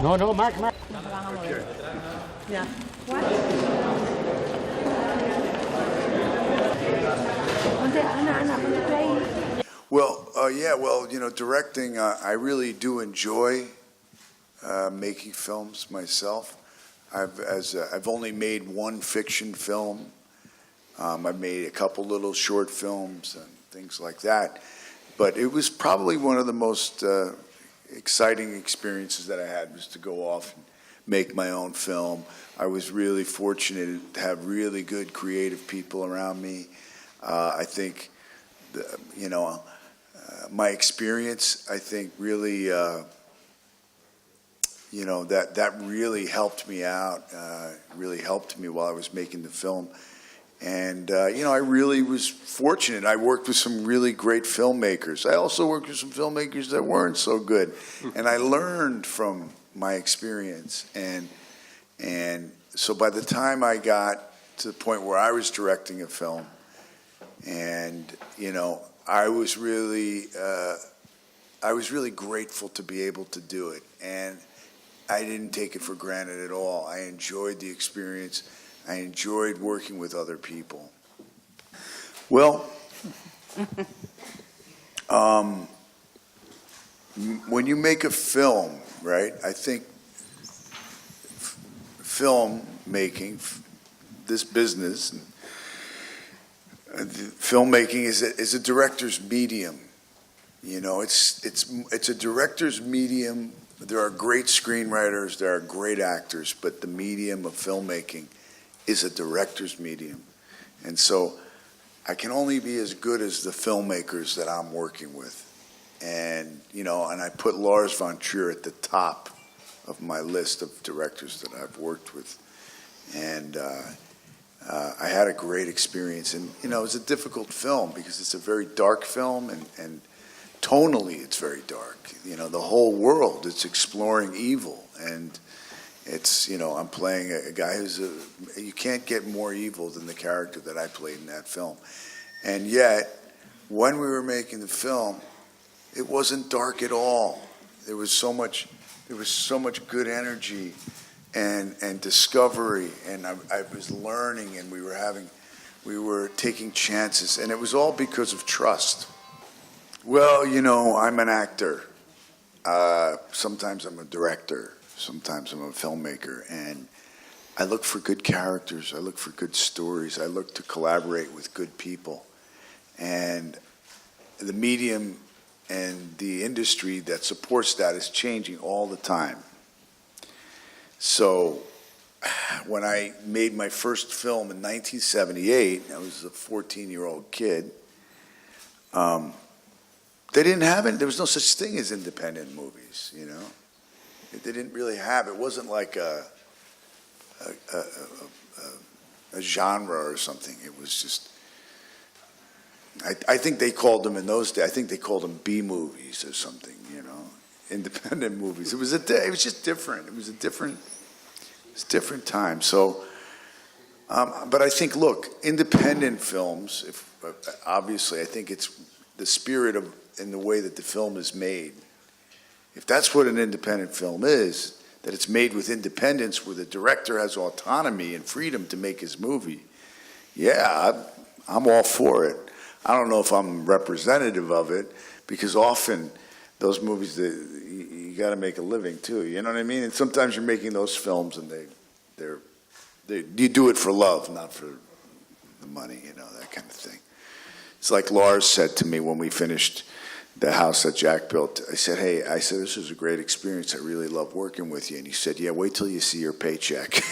No, no, Mac. No se van a mover. Ya. Well, directing, I really do enjoy making films myself. I've only made one fiction film. I've made a couple little short films and things like that. But it was probably one of the most exciting experiences that I had, was to go off and make my own film. I was really fortunate to have really good creative people around me. I think, my experience, I think, really, that really helped me out, really helped me while I was making the film. And, I really was fortunate. I worked with some really great filmmakers. I also worked with some filmmakers that weren't so good. And I learned from my experience. And so by the time I got to the point where I was directing a film, and, I was really grateful to be able to do it. And I didn't take it for granted at all. I enjoyed the experience. I enjoyed working with other people. Well, when you make a film, right, I think film making, this business, filmmaking is a director's medium. It's a director's medium. There are great screenwriters, there are great actors, but the medium of filmmaking is a director's medium. And so I can only be as good as the filmmakers that I'm working with. And, and I put Lars von Trier at the top of my list of directors that I've worked with. And I had a great experience. And, it was a difficult film because it's a very dark film, and tonally it's very dark. The whole world, it's exploring evil. And it's, I'm playing a guy you can't get more evil than the character that I played in that film. And yet, when we were making the film, it wasn't dark at all. There was so much good energy and discovery, and I was learning, and we were taking chances, and it was all because of trust. Well, I'm an actor. Sometimes I'm a director. Sometimes I'm a filmmaker, and I look for good characters. I look for good stories. I look to collaborate with good people. And the medium and the industry that supports that is changing all the time. So when I made my first film in 1978, I was a 14-year-old kid, they didn't have it. There was no such thing as independent movies, They didn't really have it. It wasn't like a genre or something. It was just, I think they called them in those days, I think they called them B movies or something, independent movies. It was just different. It was a different time. So, but I think, look, independent films, obviously, I think it's the spirit of, in the way that the film is made. If that's what an independent film is, that it's made with independence, where the director has autonomy and freedom to make his movie, yeah, I'm all for it. I don't know if I'm representative of it, because often those movies, you got to make a living too. You know what I mean? And sometimes you're making those films, and you do it for love, not for the money. That kind of thing. It's like Lars said to me when we finished the house that Jack built. I said, this was a great experience. I really love working with you. And he said, yeah, wait till you see your paycheck.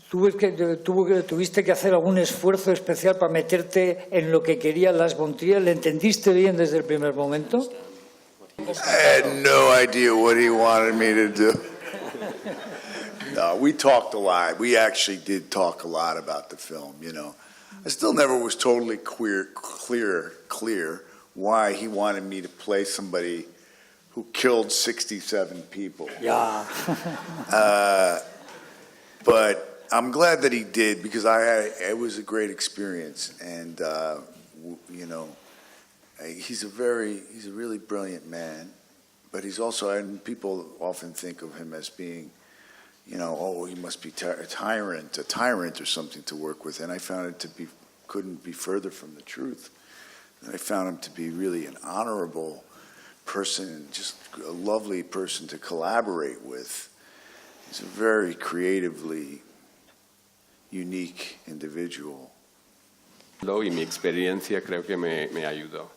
¿Tuviste que hacer algún esfuerzo especial para meterte en lo que querían las von Trier? ¿Le entendiste bien desde el primer momento? I had no idea what he wanted me to do. No, we talked a lot. We actually did talk a lot about the film, I still never was totally clear why he wanted me to play somebody who killed 67 people. Yeah. But I'm glad that he did, because it was a great experience, and he's a really brilliant man, but he's also, and people often think of him as being, you know, oh, he must be a tyrant or something to work with, and I found it to be, couldn't be further from the truth. And I found him to be really an honorable person, and just a lovely person to collaborate with. He's a very creatively unique individual. Y mi experiencia creo que me ayudó.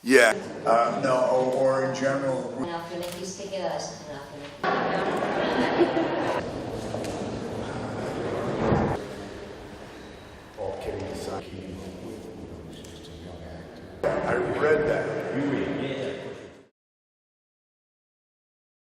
Yeah, no, or in general. Generación X, ¿qué queda de esa generación X? I read that. You read, yeah.